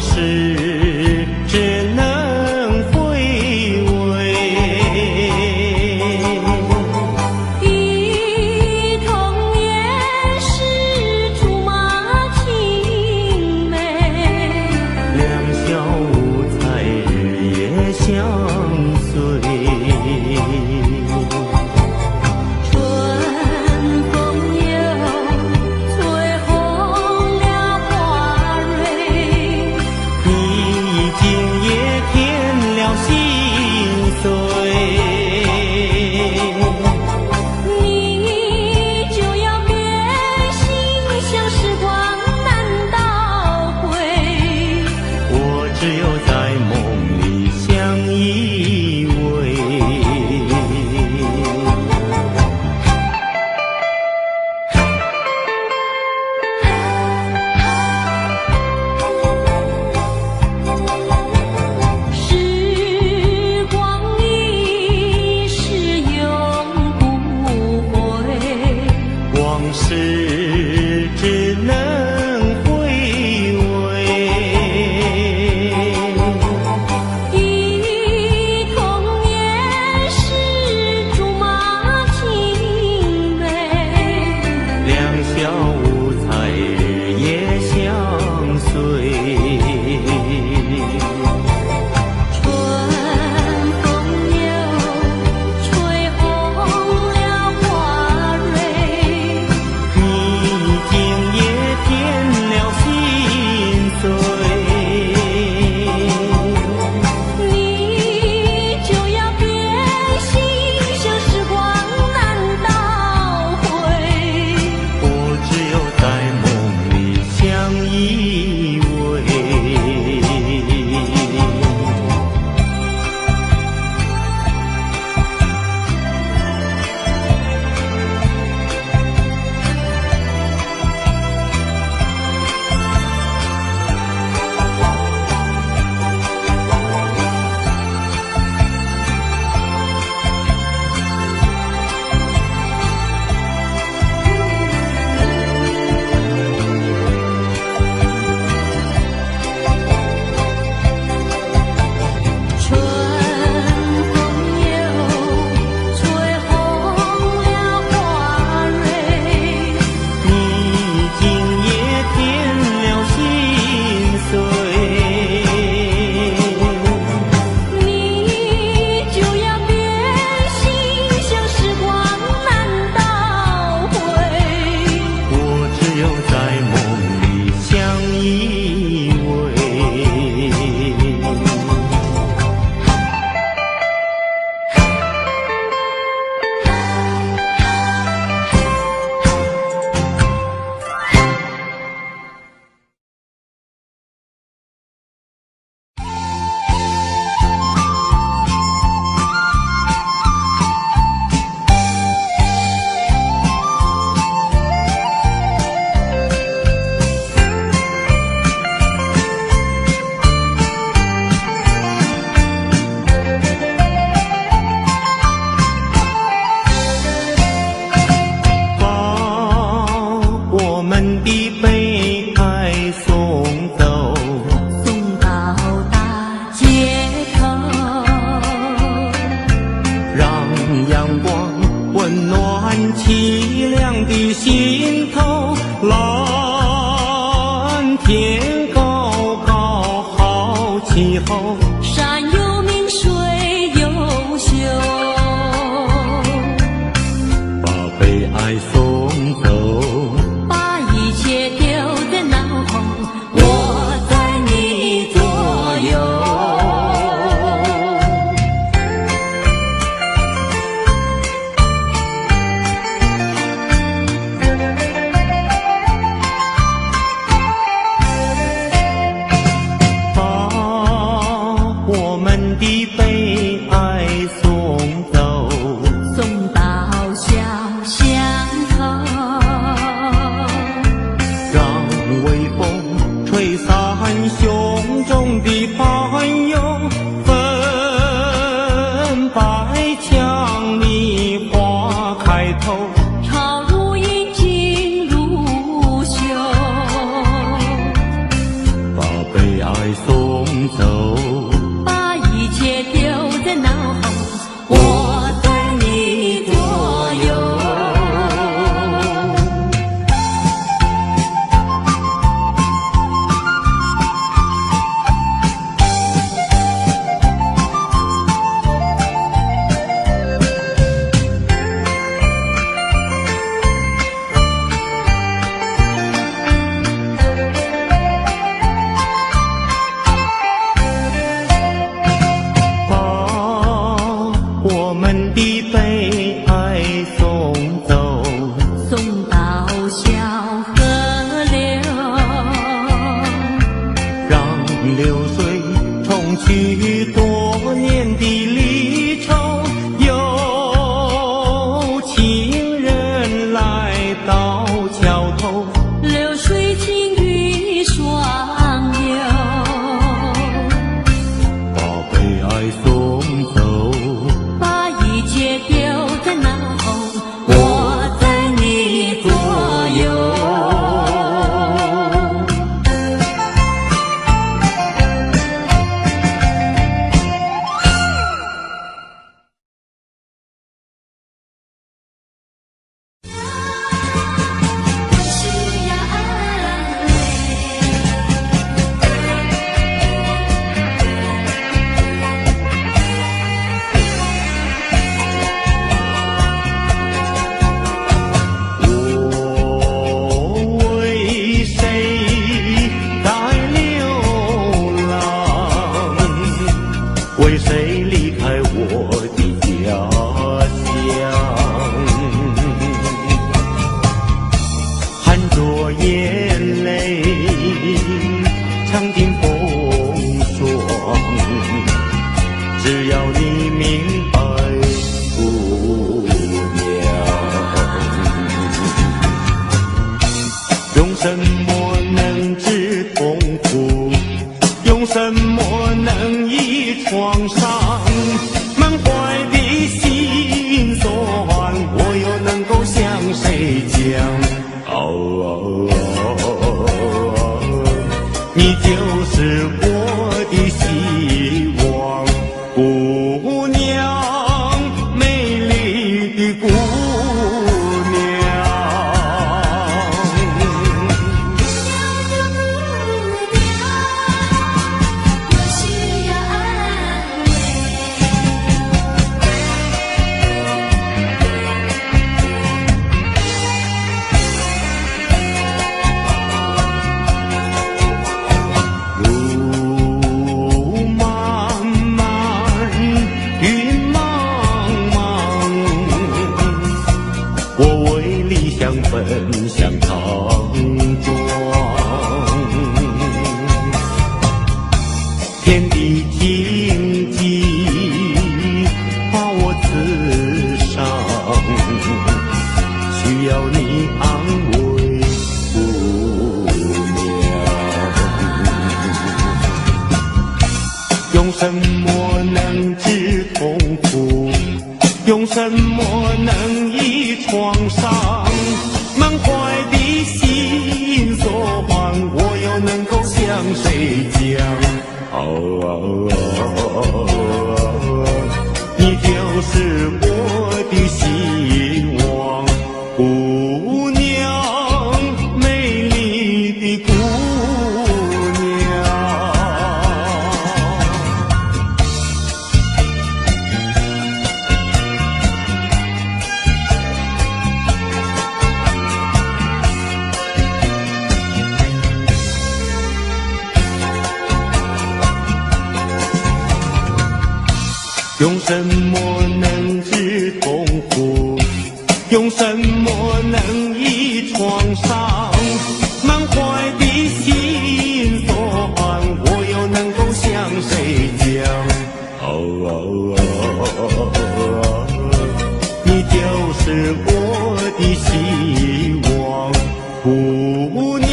事只能回味。忆童年时竹马青梅，两小无猜日夜相随。只有在梦里相依偎。时光一逝永不回，往事只能回味。两小无猜日夜相随。春风又吹红了花蕊，你今夜添了心碎。你就要变心，像时光难倒回。我只有在梦里相依偎。春风又吹红了花蕊，你今夜添了心碎。你就要变心，像时光难倒回。我只有在梦里相依偎。我们的悲哀送走，送到大街头，让阳光温暖凄凉的心头。蓝天高高好气候，山有名水有秀，把悲哀送走。把一切丢在脑后，我在你左右。把我们的悲哀送走，送到小巷头，让微风吹散胸中的烦忧。粉白墙里花开头，朝如饮尽如休，把悲哀流水，冲去多年的离愁。有情人来到桥头，流水尽与双流，把悲哀送走，把一切丢在脑后，我在你左右。为谁离开我的家乡？含着眼泪，尝尽风霜。只要你明白，姑娘，用什么能治痛苦？用什么能医创伤？满怀的心酸，我又能够向谁讲？你就是我的希望，姑娘，美丽的姑娘。奔向长庄，天地荆棘把我刺伤，需要你安慰，姑娘。用什么能治痛苦？用什么能医创伤？满怀的心酸，我又能够向谁讲？你就是我的希望，姑娘，美丽的姑娘。用什么能治痛苦？用什么能医创伤？满怀的心酸，我又能够向谁讲？你就是我的希望，姑娘，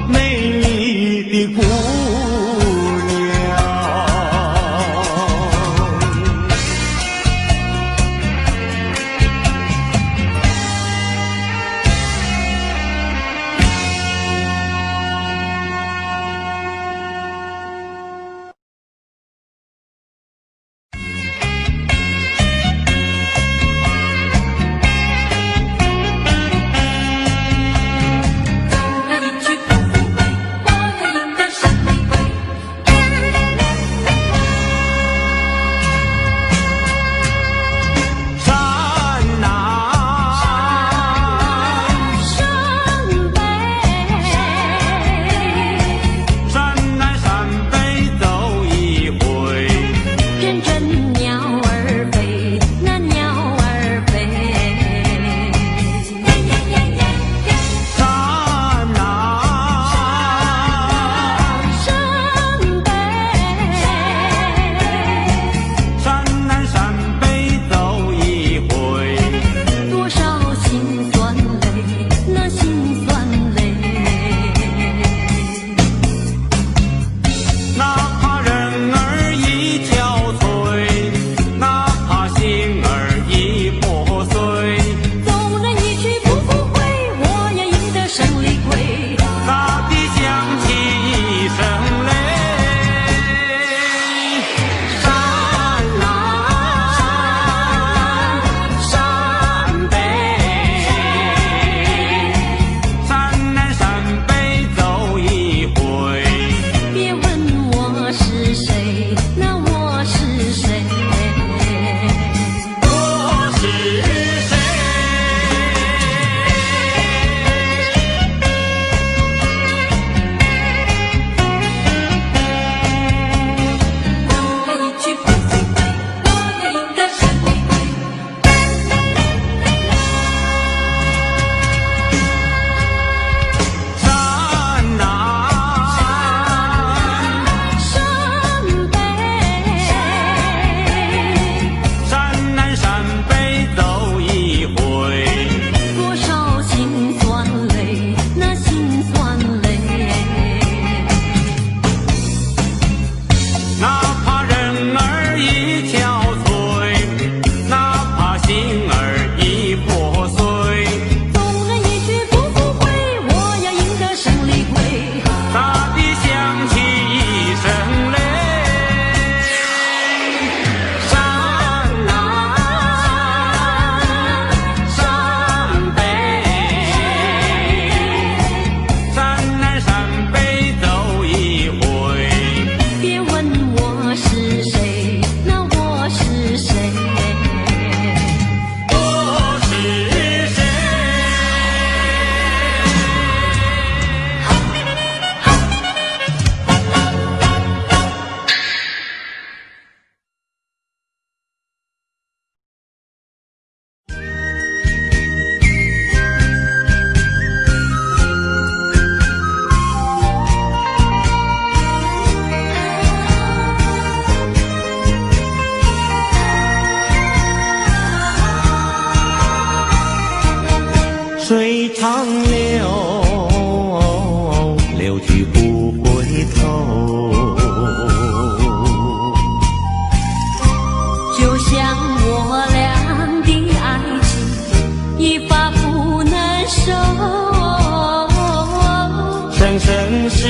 美丽的姑娘。走了一去不复回，我的一个生命。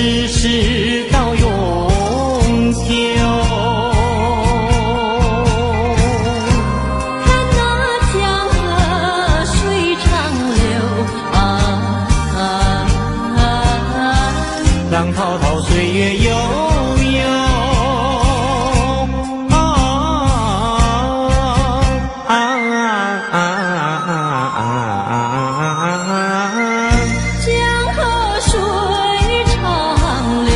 世世到永久。看那江河水长流浪滔滔，岁月悠悠。江河水长流。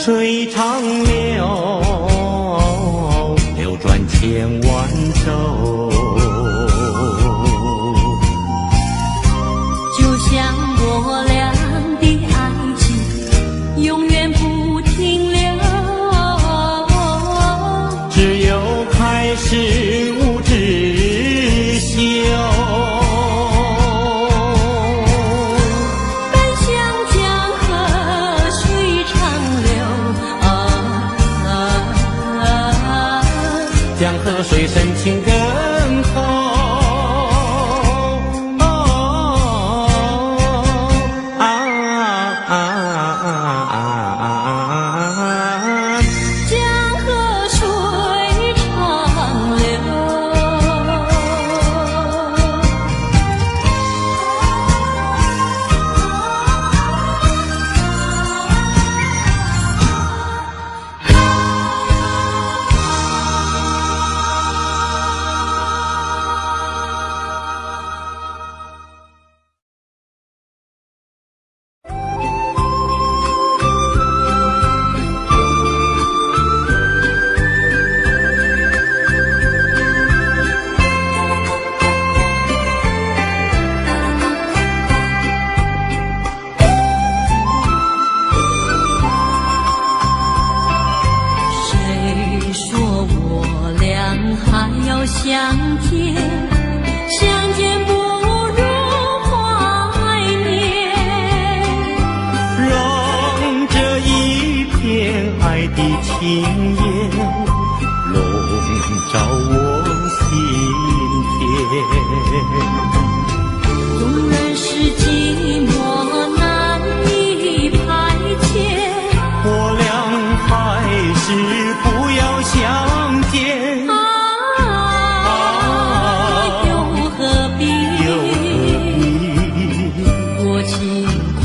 水长流，流转千万洲。就像我俩的爱情，永远不停留。只有开始无止休。奔向江河水长流。江河水深情更厚。江河水长流。谁说我俩还要相见？相见不如怀念。让这一片爱的情焰笼罩我心田。纵然是寂寞难以排遣，我俩还是不要相见。又何必？我情空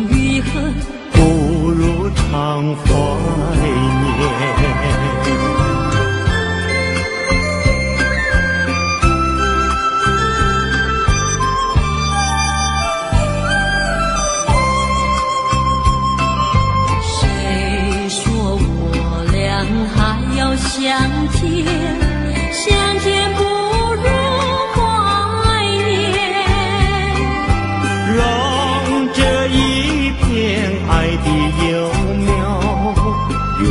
余恨，不如常怀念。谁说我俩还要相见？相见不如怀念。让这一片爱的幼苗永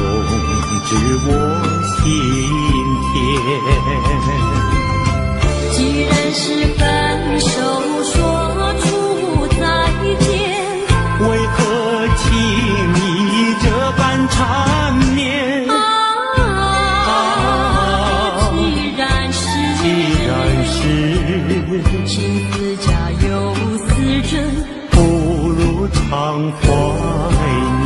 植我心田。既然是分手，说出再见，为何轻易这般缠绵？既然是情似假又似真，不如常怀念。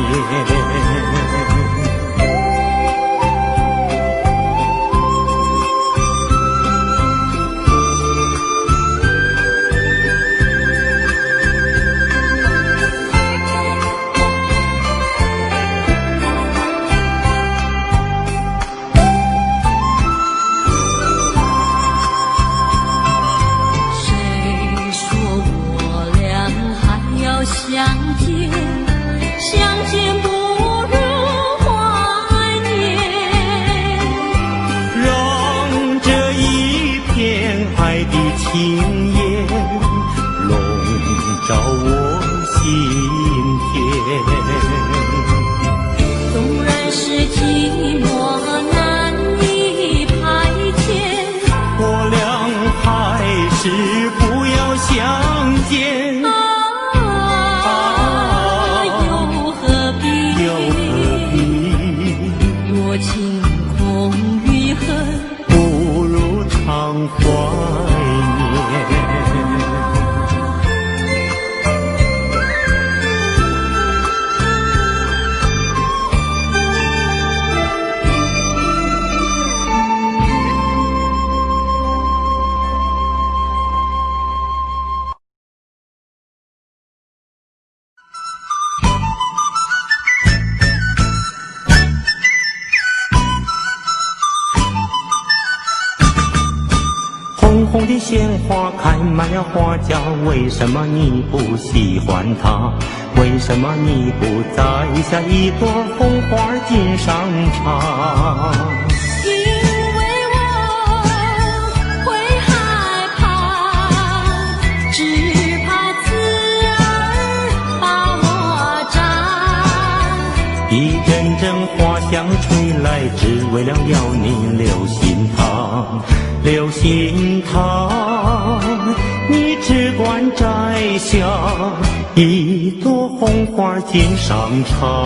谁说我俩还要相见？相见不如怀念。让这一片爱的情焰笼罩我心田。纵然是寂寞难以排遣，我俩还是不要相见。又何必？又何必？若晴空余恨，不如常怀念。红红的鲜花开满了花轿，为什么你不喜欢它？为什么你不摘下一朵红花锦上插？因为我会害怕，只怕刺儿把我扎。一阵阵花香吹来，只为了要你留心它。留心它，你只管摘下一朵红花锦上插。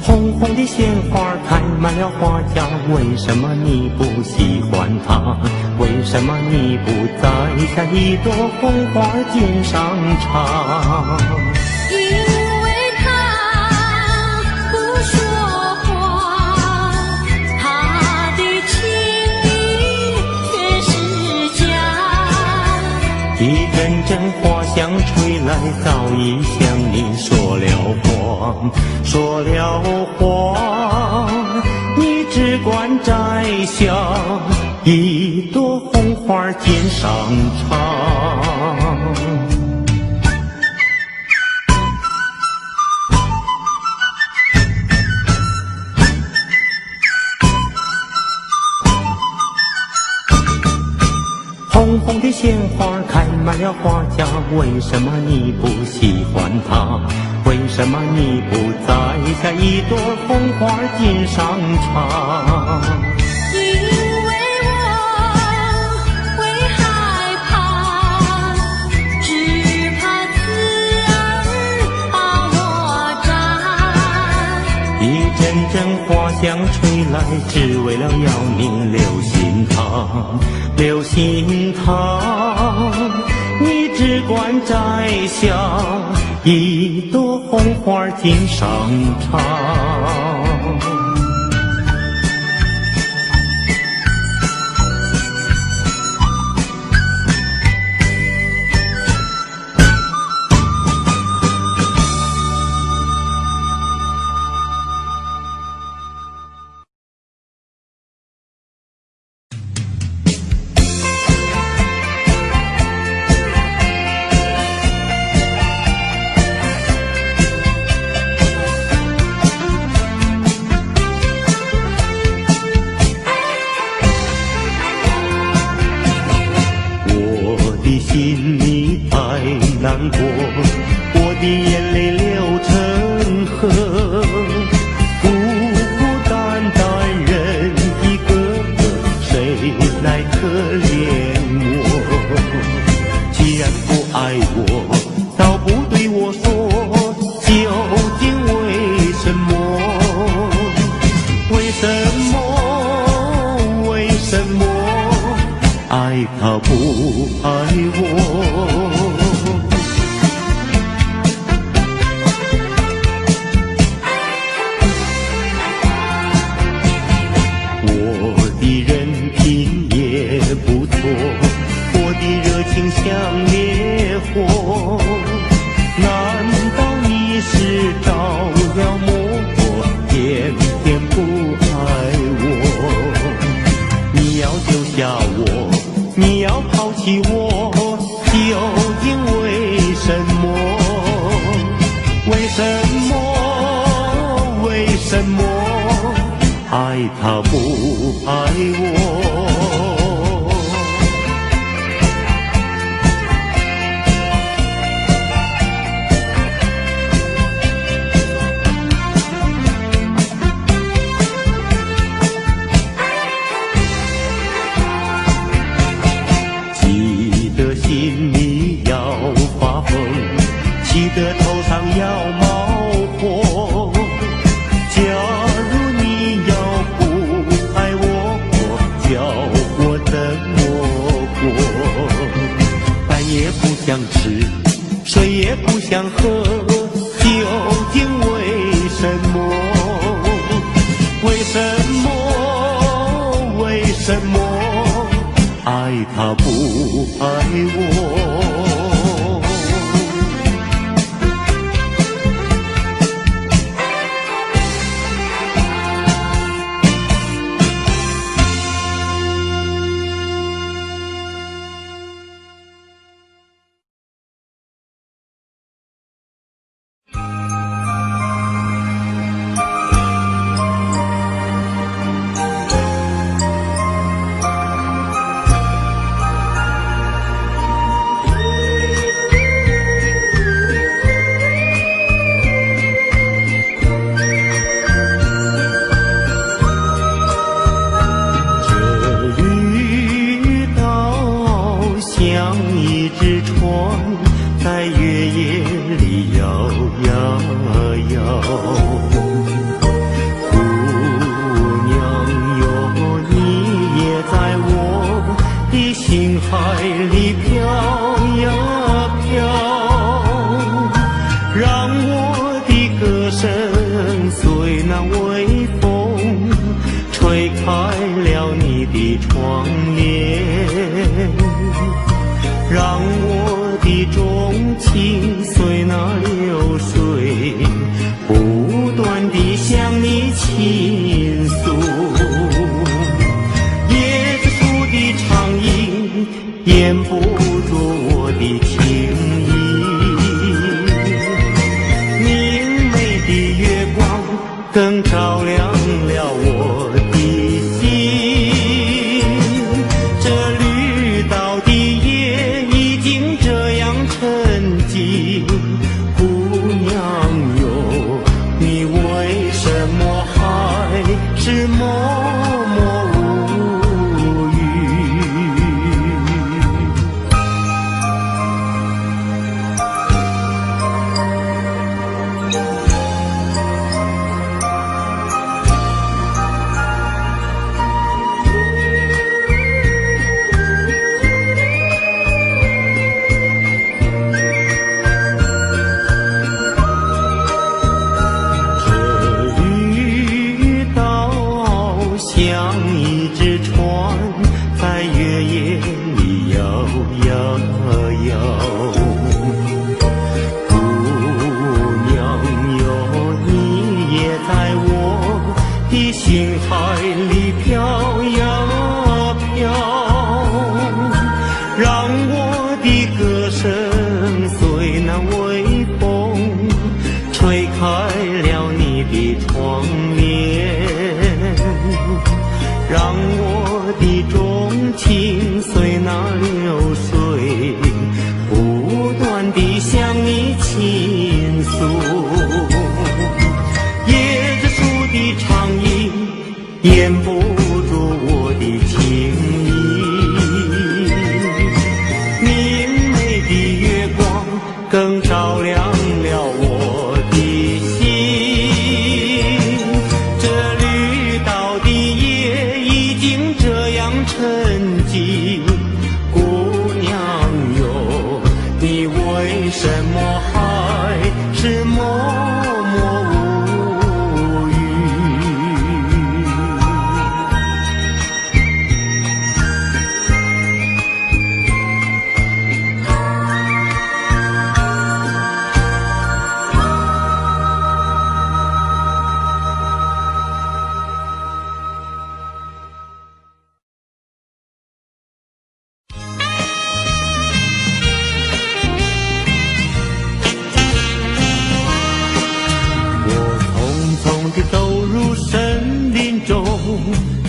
红红的鲜花开满了花轿，为什么你不喜欢它？为什么你不摘下一朵红花锦上插？因为他不说话，他的情意全是假。一阵阵花香吹来，早已向你说了谎，说了谎。你只管摘下一朵红花锦上插。红红的鲜花开满了花轿，为什么你不喜欢它？为什么你不摘下一朵红花锦上插？因为我会害怕，只怕刺儿把我扎。一阵阵花香吹来，只为了要你留心它。留心它，你只管摘下一朵红花锦上插。心里太难过，我的眼泪流成河，孤孤单单人一个，谁来可怜我？既然不爱我，倒不对我说，究竟为什么？为什么？为什么？爱他不爱我？我的人品也不错，我的热情像烈火，难道你是着了魔，偏偏不爱我？你要丢下我，你要抛弃我，究竟为什么？为什么？为什么？爱他不爱我？的头上要冒火。假如你要不爱我，叫我怎么过？饭也不想吃，水也不想喝，究竟为什么？为什么？为什么爱他不爱我？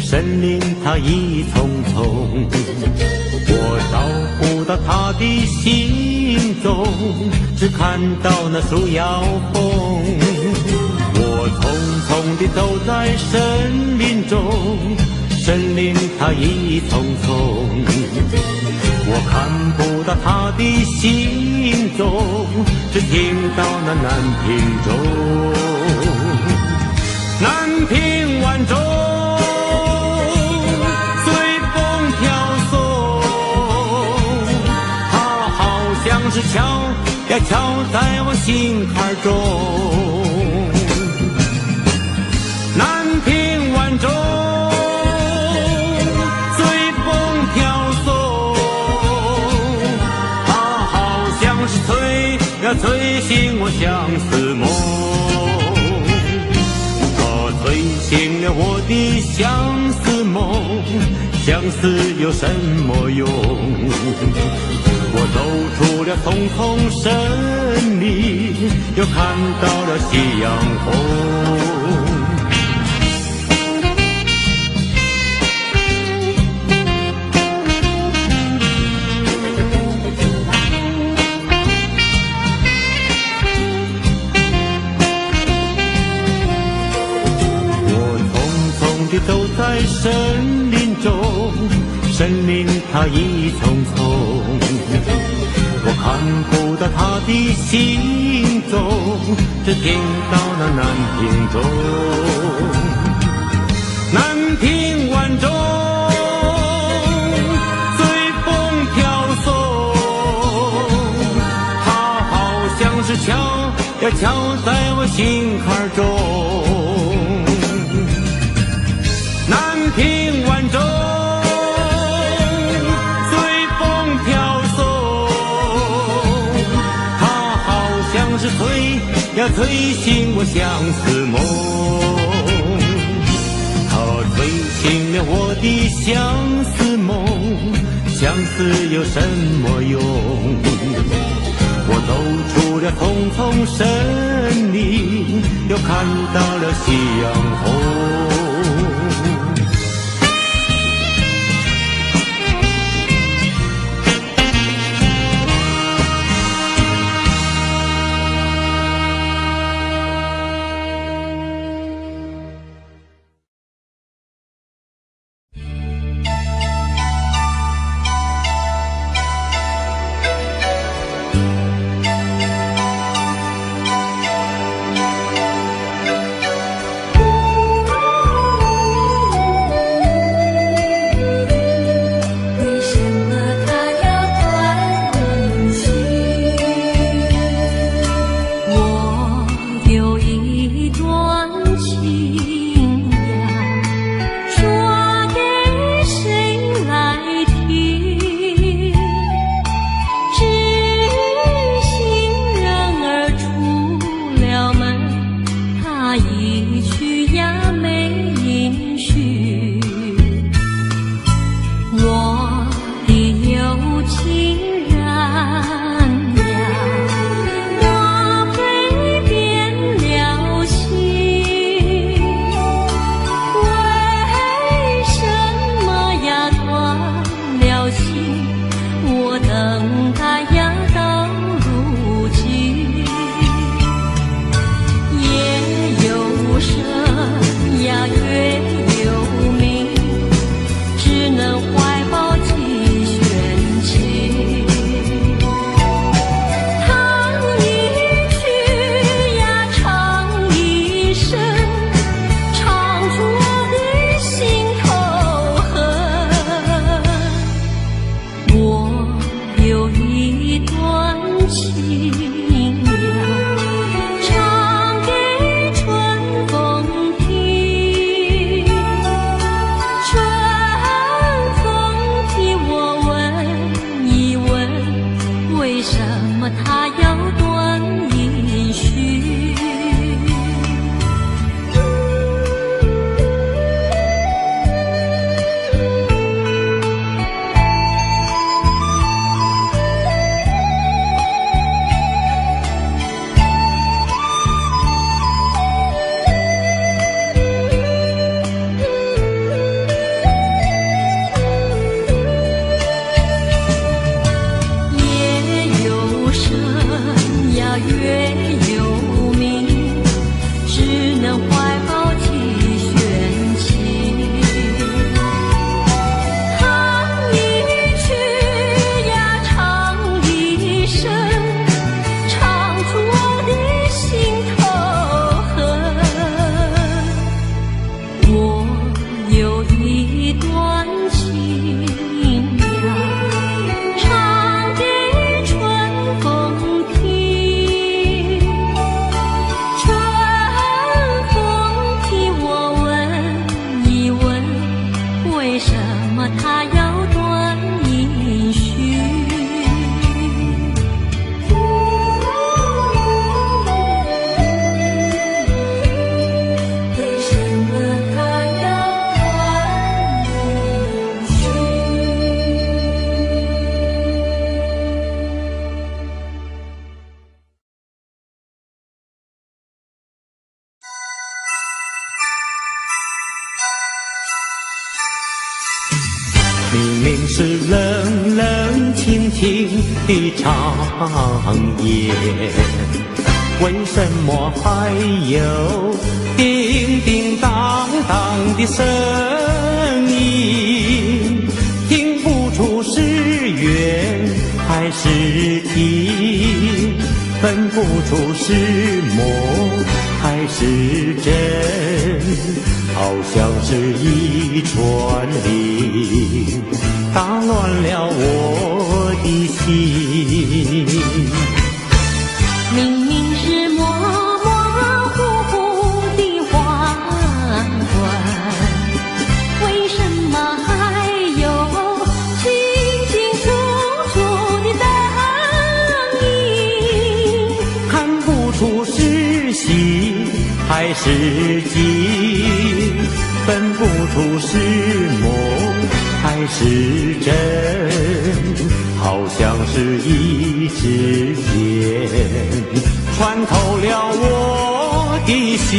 森林它一丛丛，我找不到它的行踪，只看到那树摇风。我匆匆地走在森林中，森林它一丛丛，我看不到它的行踪，只听到那南屏钟，南屏晚钟随风飘送，它好像是敲呀敲在我心坎中。南屏晚钟随风飘送，它好像是催醒我相思梦，它催醒了我的相思梦，相思有什么用？我走出了丛丛森林，又看到了夕阳红。走在森林中，森林它一丛丛，我看不到它的行踪，只听到那南屏钟，南屏晚钟随风飘送，它好像是敲呀敲在我心坎中。南屏晚钟随风飘送，它好像是催醒我相思梦，它催醒了我的相思梦，相思有什么用？我走出了丛丛森林，又看到了夕阳红。是冷冷清清的长夜，为什么还有叮叮当当的声音？听不出是缘还是敌，分不出是梦还是真，好像是一串铃，打乱了我的心。明明是模模糊糊的黄昏，为什么还有清清楚楚的灯影？看不出是喜还是惊，分不出是梦还是真，好像是一支箭穿透了我的心。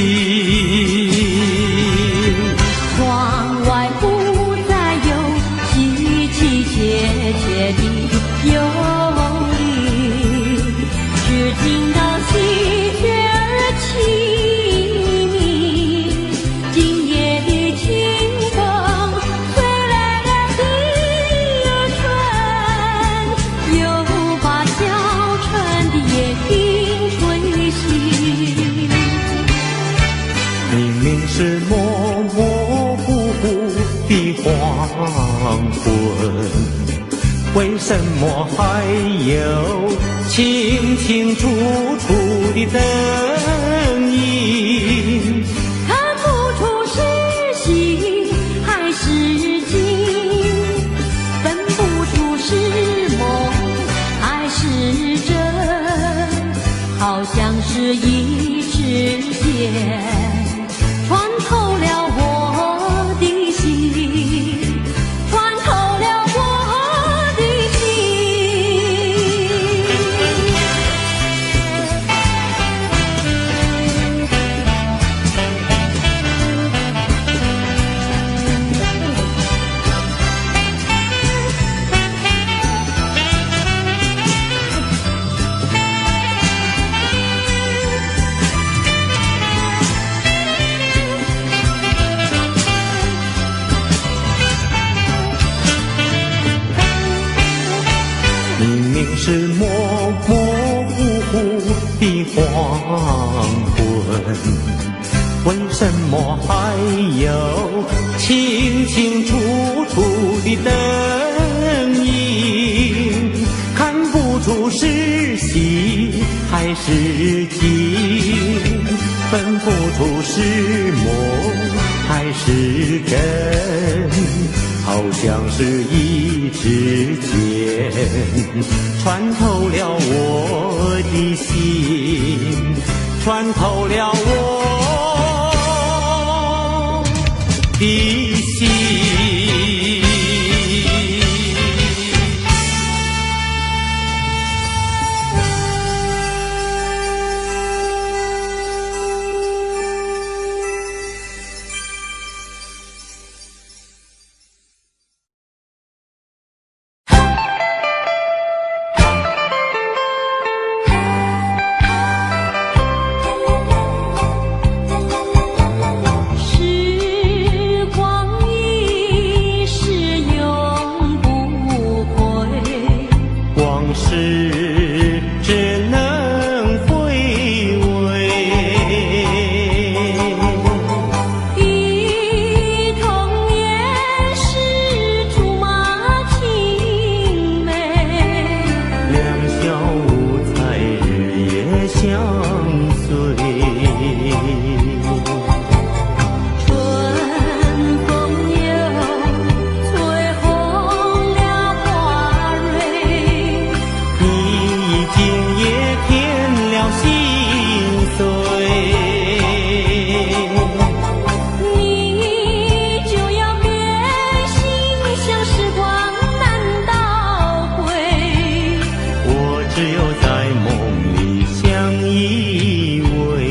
窗外不再有凄凄切切的幽灵，只听到喜鹊儿齐鸣。今夜的清风吹来了第二春，又把小船的夜莺吹醒。明明是模模糊糊的黄昏，为什么还有清清楚楚的灯影？看不出是喜还是惊，分不出是梦还是真，好像是一支箭穿透了我的心，穿透了我的心。明明是模模糊糊的黄昏，为什么还有清清楚楚的灯影？看不出是喜还是惊，分不出是梦还是真，好像是一支箭穿透了我的心，穿透了我的心。时光一逝永不回，往事只能回味，忆童年时竹马青梅，两小无猜日夜相随。春风又吹红了花蕊，你今夜添了心碎，你就要变心，像时光难倒回。我只有在梦里相依偎。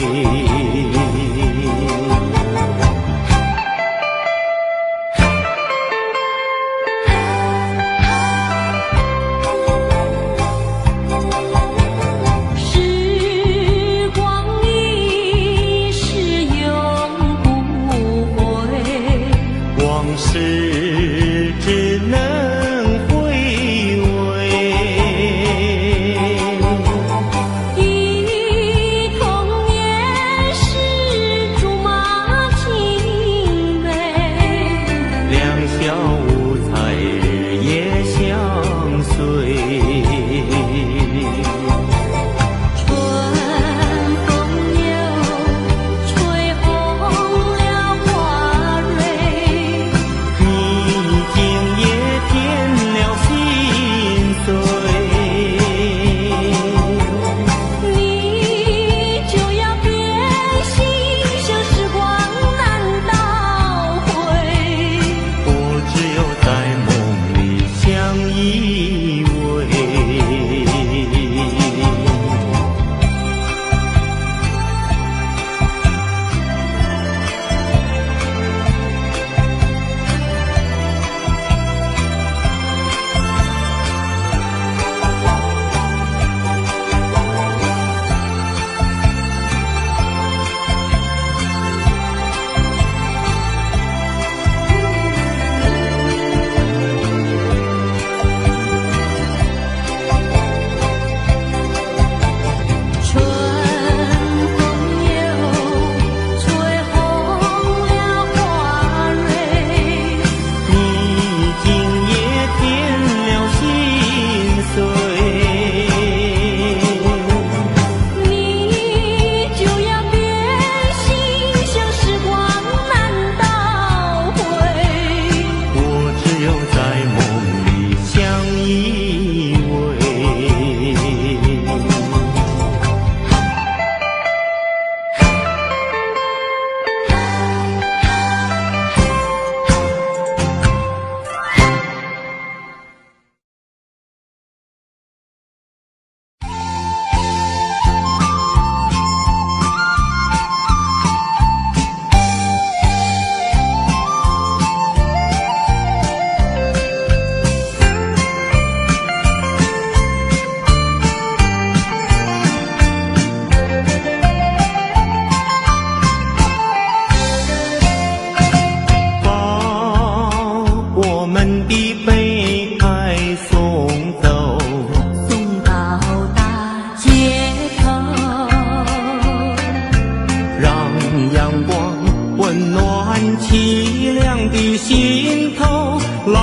的心头，蓝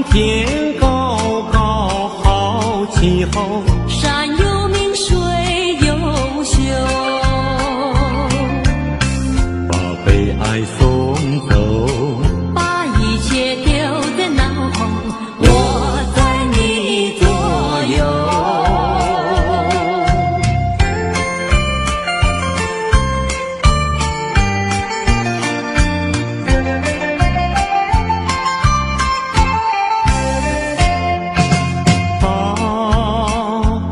天高高好气候，山有名水有秀，把悲哀送走，把一切丢在脑后，我在你左右。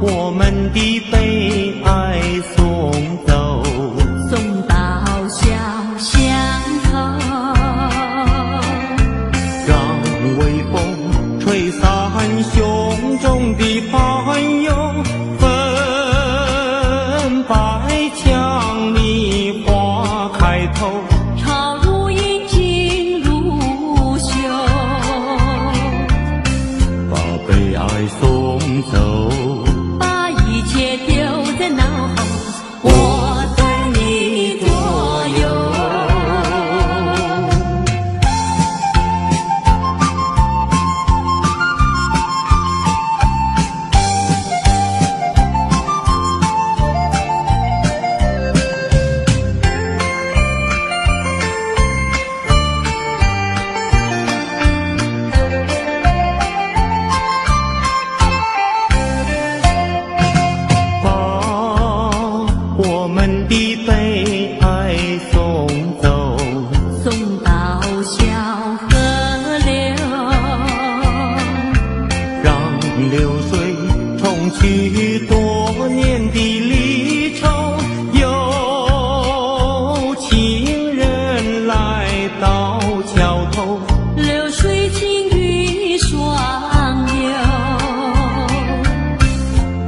我们的悲哀送走，送到小巷头，让微风吹散胸中的烦忧，粉白墙里花开头，朝如饮尽如休，把悲哀送走，把一切丢在脑后，我在你左右。把我们的悲哀送走，送到小河流，让流水冲去多年的离愁，有情人来到桥头，流水晴雨双流，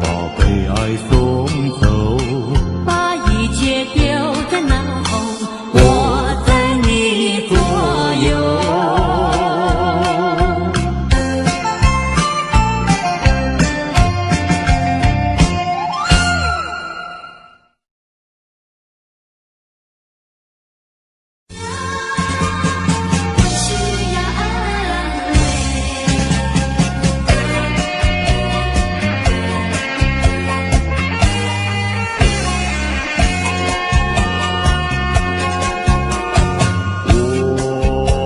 把悲哀送走，把一切丢在脑后，我在你左右。需要安慰。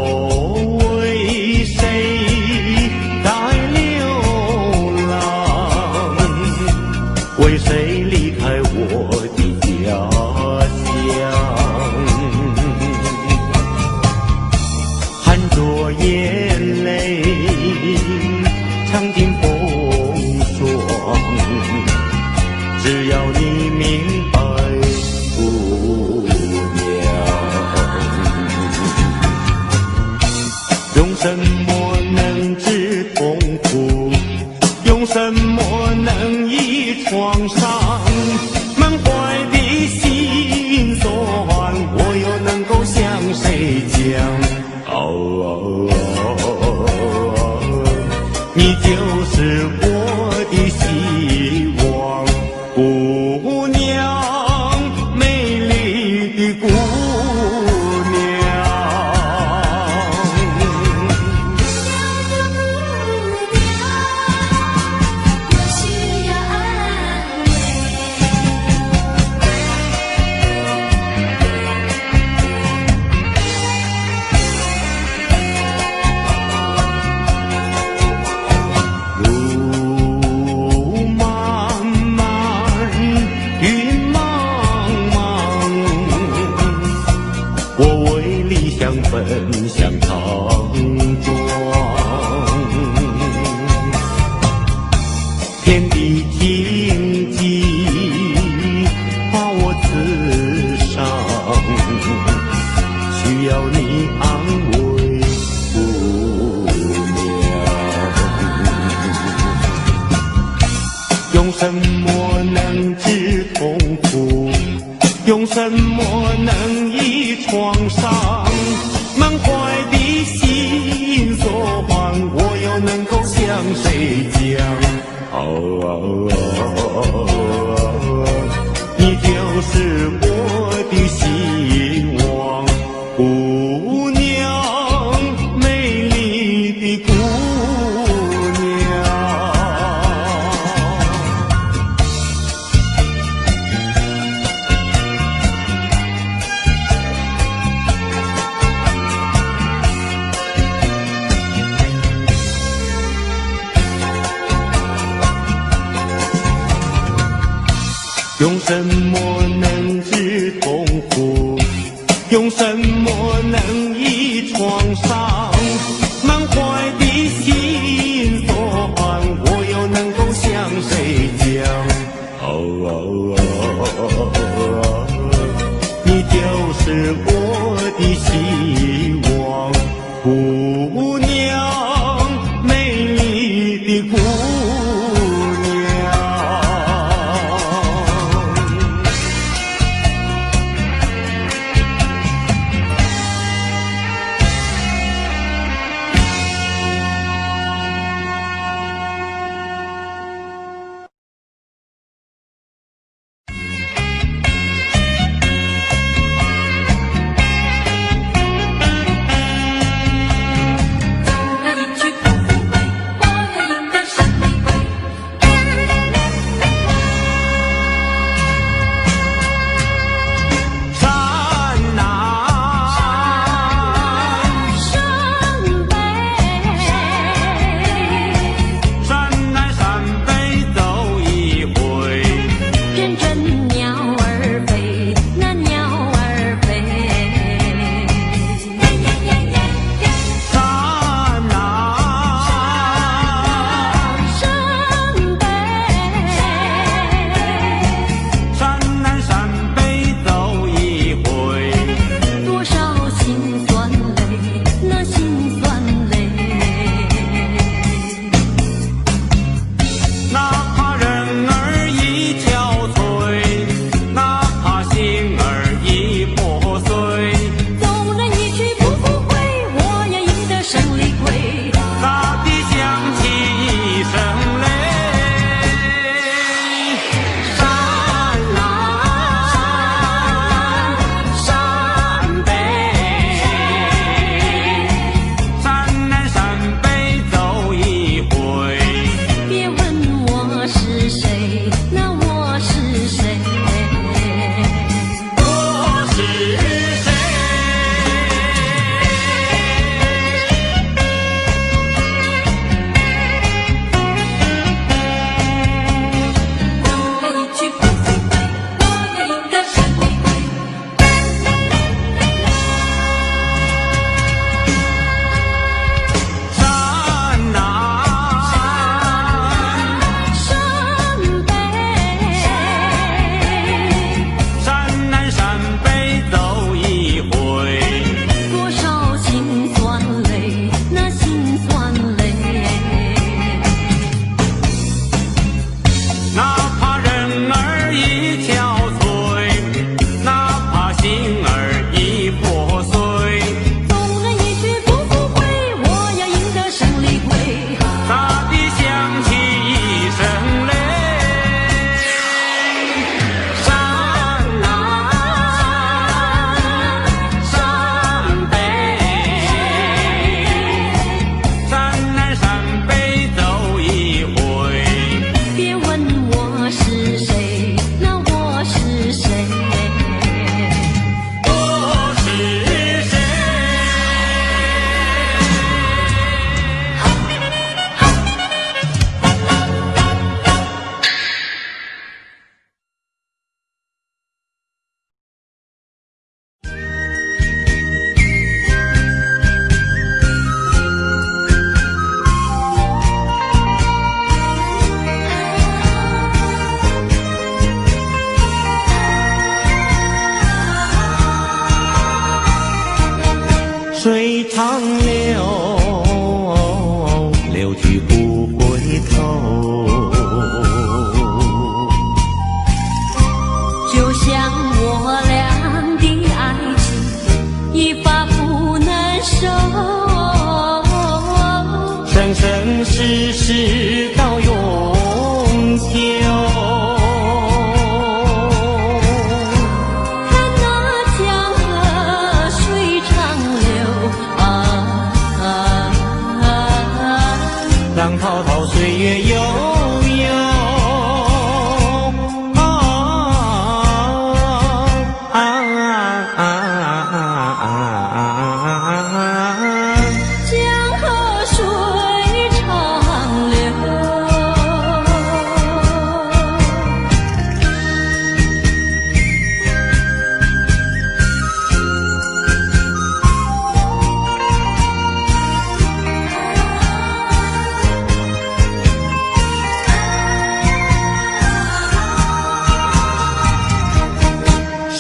我为谁在流浪？为谁离开我的家乡？含着眼泪，尝尽风霜。只要你明白，姑娘。用什么能治痛苦？用什么能医创伤？满怀的心酸，我又能够向谁讲？你就是我的希望，姑娘，美丽的姑娘。需要安慰。路漫漫，云茫茫，我为理想奔向长庄。天地静寂，把我刺伤，需要你安慰，姑娘。用什么能治痛苦？用什么能医创伤？满怀的心酸，我又能够向谁讲？你就是我的希望，姑娘。用什么能治痛苦？用什么能医创伤？满怀的心酸，我又能够向谁讲？你就是我的希望，姑娘，美丽的姑娘。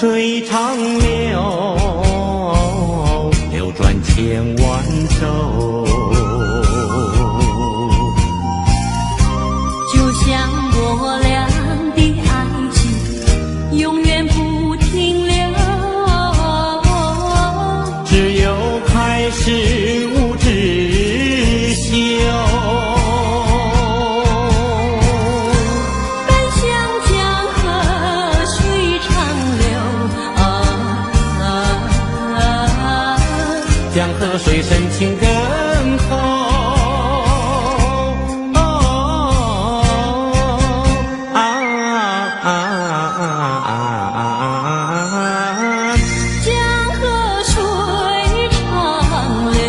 水长流，流转千万洲。就像我俩的爱情，永远不停留。只有开始无止休。江河水深情更厚，江河水长流。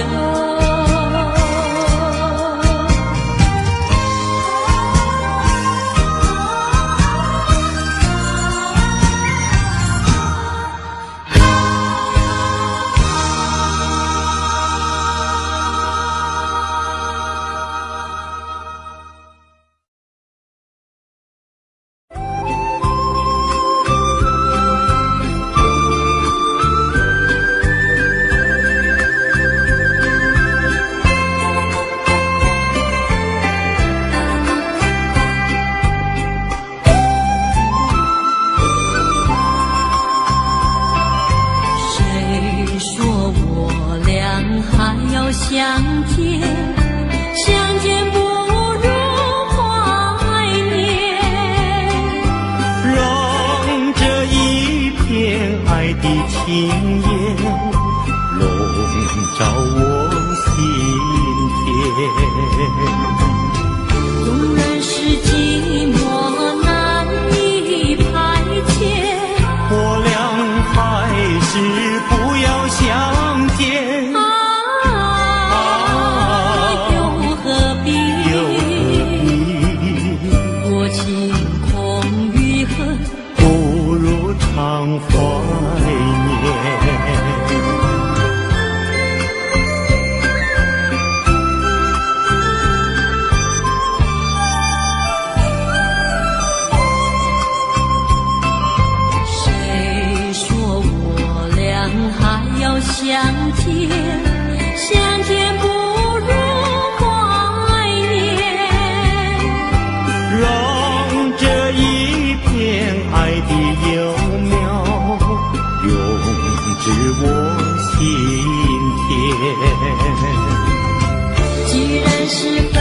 相见，相见不如怀念。让这一片爱的情焰笼罩我心田。纵然是寂寞难以排遣，我俩还是不要相见。常怀念，谁说我俩还要相见？相见不如怀念。让这一片爱的幼至我心田。既然是分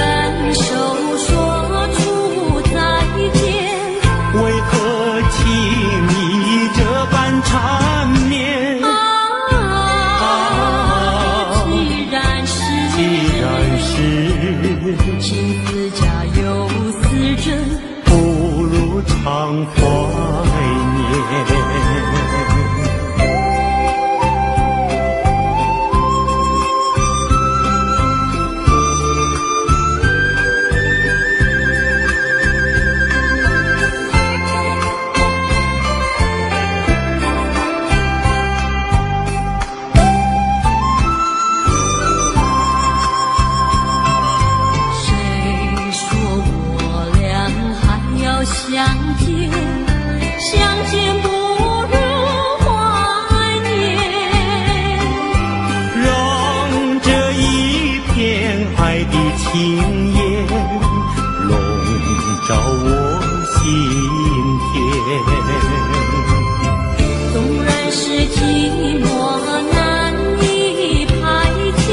手，说出再见，为何轻易这般缠绵？既然是情似假又似真，不如常怀念。相见，相见不如怀念。让这一片爱的情焰笼罩我心田。纵然是寂寞难以排遣，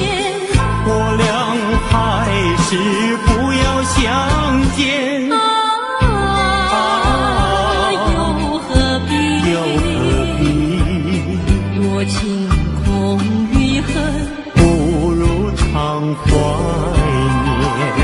我俩还是不要相见。若情空余恨，不如常怀念。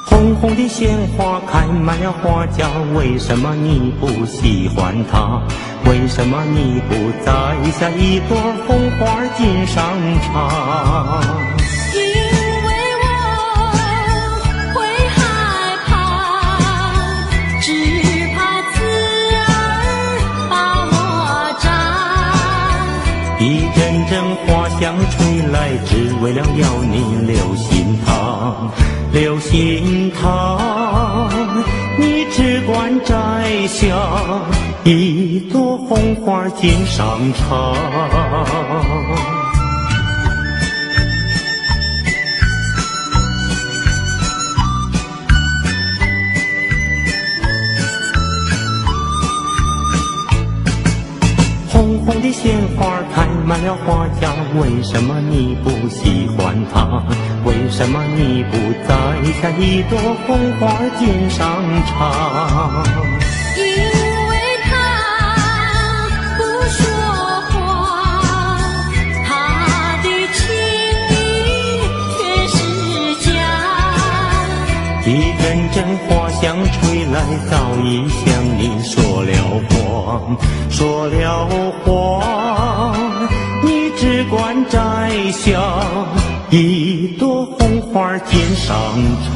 红红的鲜花开满了花架，为什么你不喜欢它？为什么你不摘下一朵红花锦上插？因为我会害怕，只怕刺儿把我扎。一阵阵花香吹来，只为了要你留心它，留心它。你只管摘下一朵红花锦上插。红红的鲜花开满了花架，为什么你不喜欢它？为什么你不摘下一朵红花锦上插？因为他不说话，他的情意全是假。一阵阵花香吹来，早已向你说了谎，说了谎。你只管摘下一朵红花锦上插。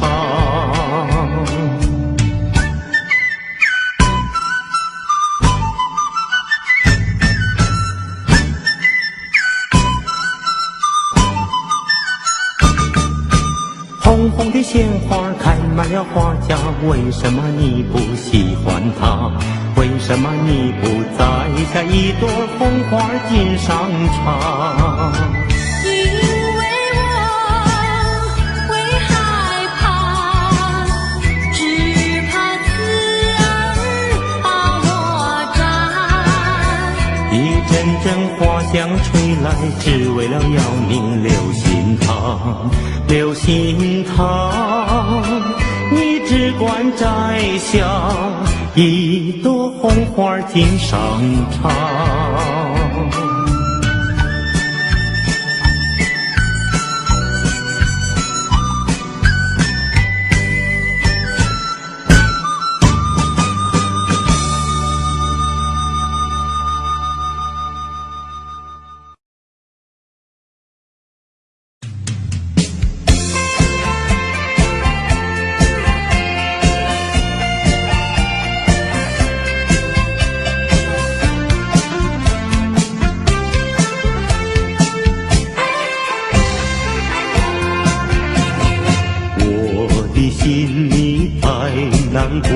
红红的鲜花开满了花架，为什么你不喜欢它？为什么你不摘下一朵红花锦上插？因为我会害怕，只怕刺儿把我扎。一阵阵花香吹来，只为了要你留心它，留心它。你只管摘下一朵红花锦上插。心里太难过，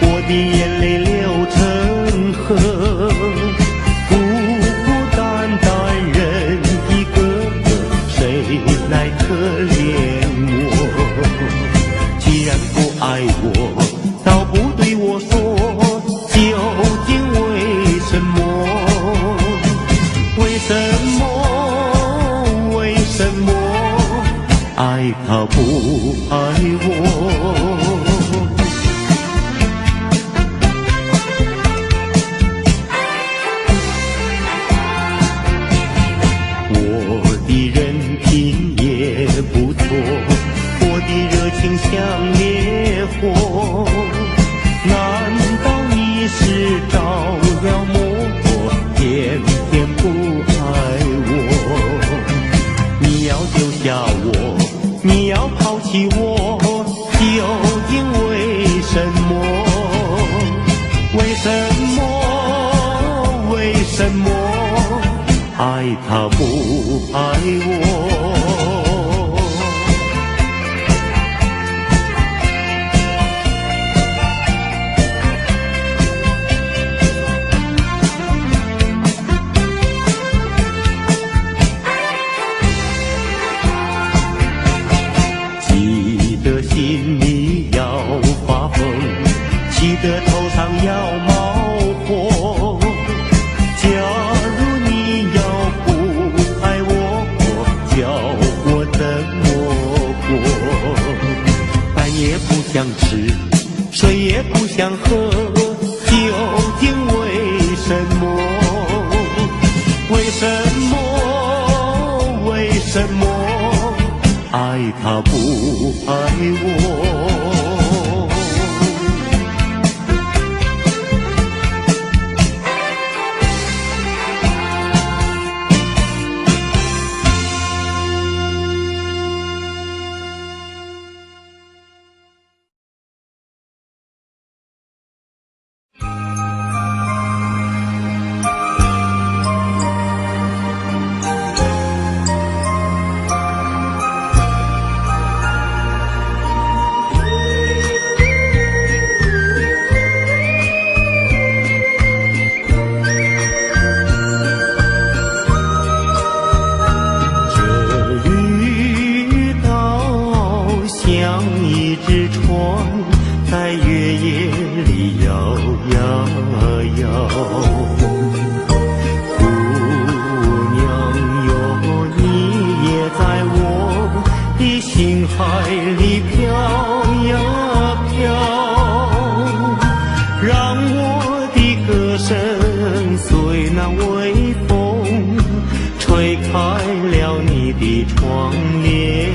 我的眼泪流成河，孤孤单单人一个，谁来可怜我？既然不爱我，倒不对我说，究竟为什么？为什么？为什么？爱他不爱我？我的人品也不错，我的热情像烈火，难道你是着了魔，偏偏不爱我？你要丢下我，你要抛弃我，究竟为什么？为什么？为什么？爱他不爱我？心里要发疯，气得头上要冒火。假如你要不爱我，叫我怎么过？饭也不想吃，水也不想喝，究竟为什么？为什么？为什么？爱他不爱我？了你的窗帘，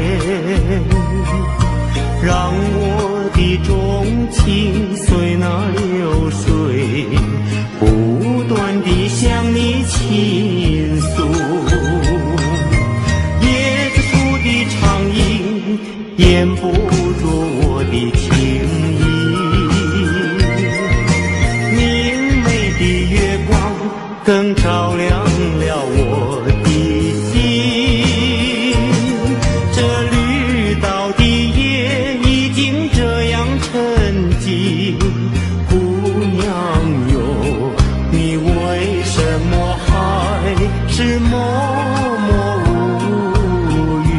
让我的钟情随那流水不断地向你倾诉。椰子树的长影掩不住我的情意，明媚的月光更照亮了我的心。这绿岛的夜已经这样沉寂，姑娘哟，你为什么还是默默无语？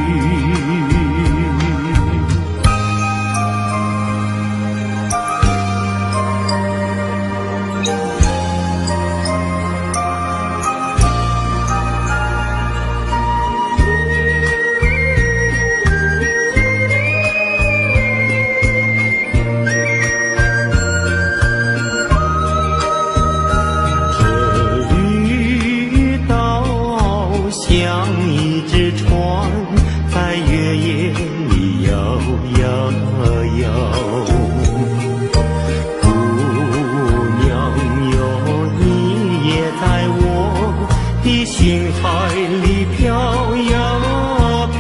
像一只船在月夜里摇呀摇，姑娘哟，你也在我的心海里飘呀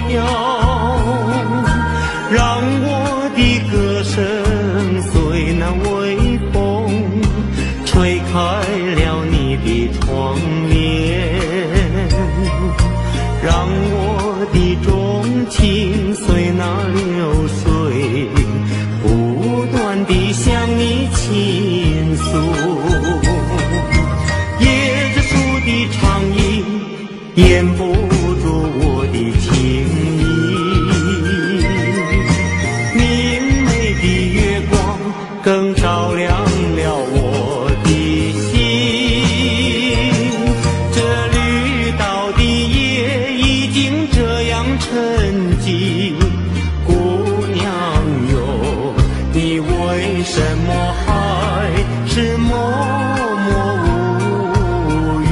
飘，让我的歌声随那微风吹开了你的窗帘，让我的钟情随那流水不断地向你倾诉。椰子树的长影掩不住我的情意，明媚的月光更照亮了我的心。这绿岛的夜已经这样沉寂，姑娘哟，你为什么还是默默无语？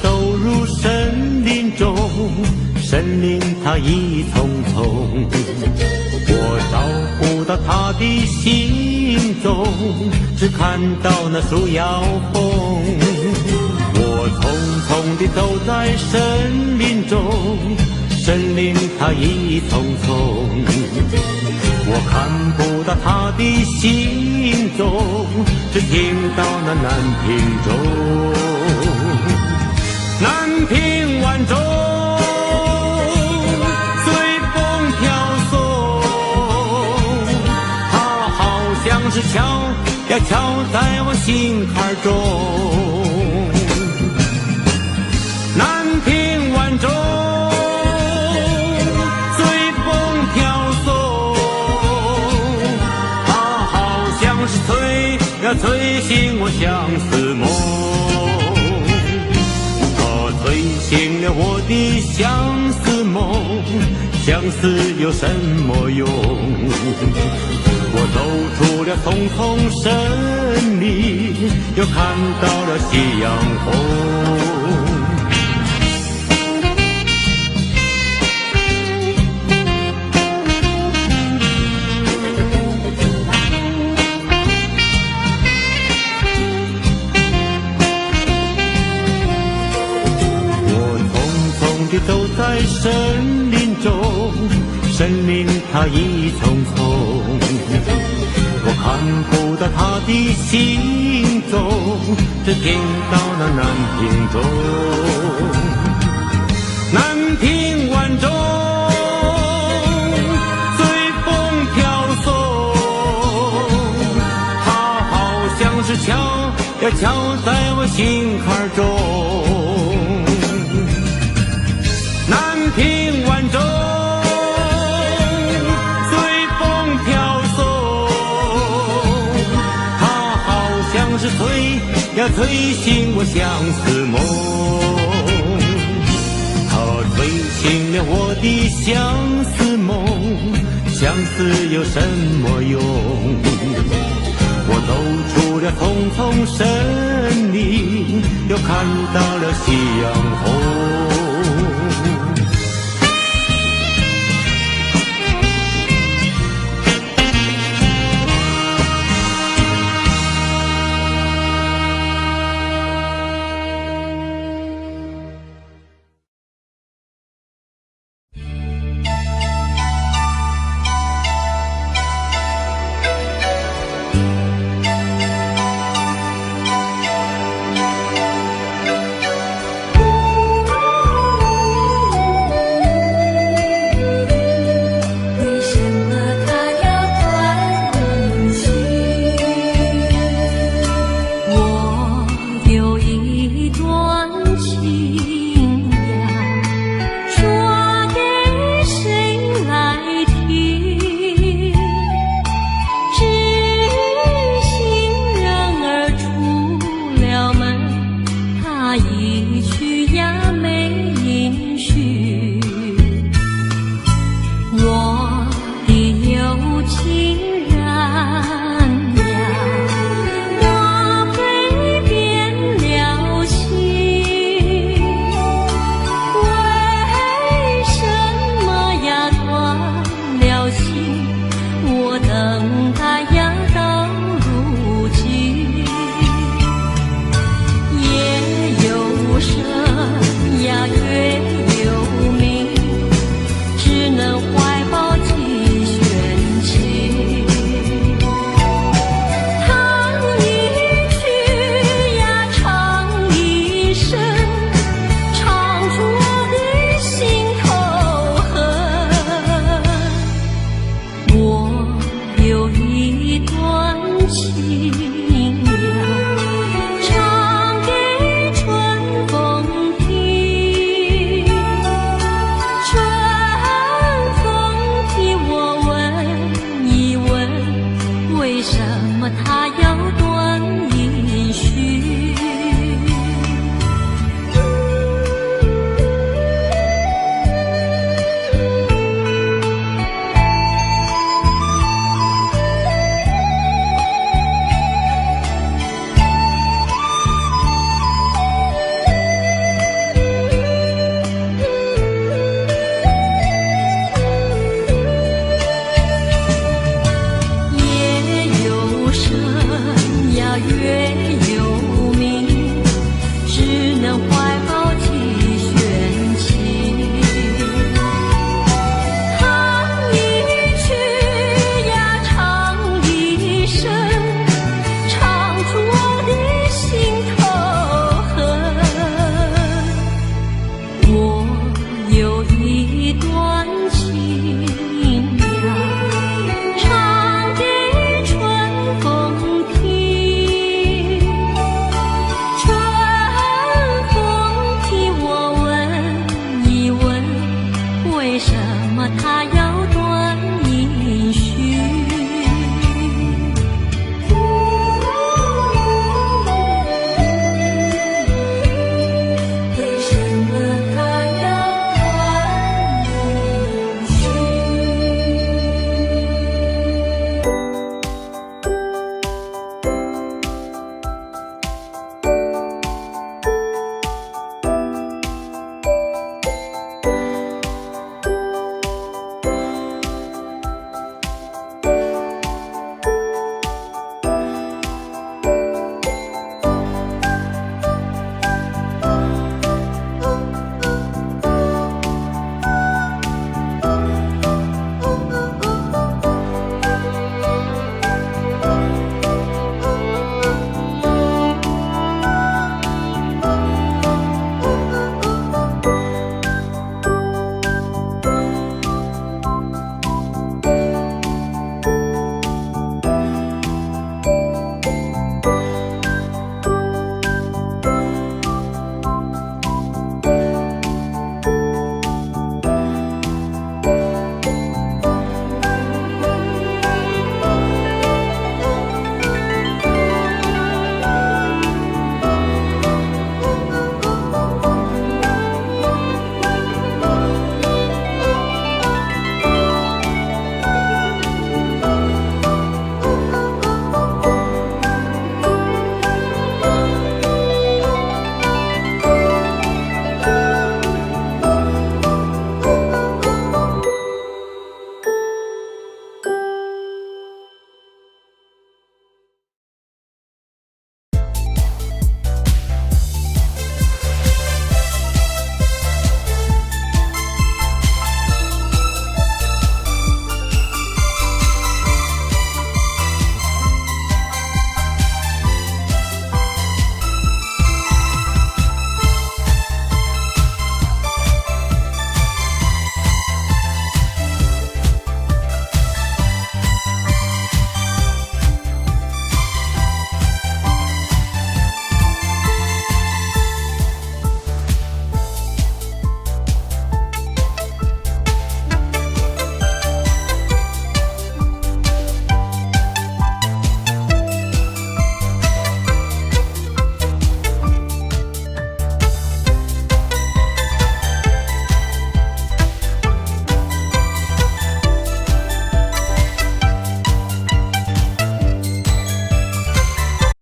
走入森林中，森林它一丛丛，我找不到它的行踪，只看到那树摇风。我匆匆地走在森林中，森林它一丛丛，我看不到它的行踪，只听到那南屏钟。南屏晚钟随风飘送，它好像是敲呀敲在我心坎中。南屏晚钟随风飘送，它好像是催呀催醒我相思梦，催醒了我的相思梦，相思有什么用？我走出了丛丛森林，又看到了夕阳红。走在森林中，森林它一丛丛，我看不到它的行踪，只听到那南屏钟。南屏晚钟随风飘送，它好像是敲呀敲在我心坎中。南屏吹醒我相思梦，它吹醒了我的相思梦，相思有什么用？我走出了丛丛森林，又看到了夕阳红。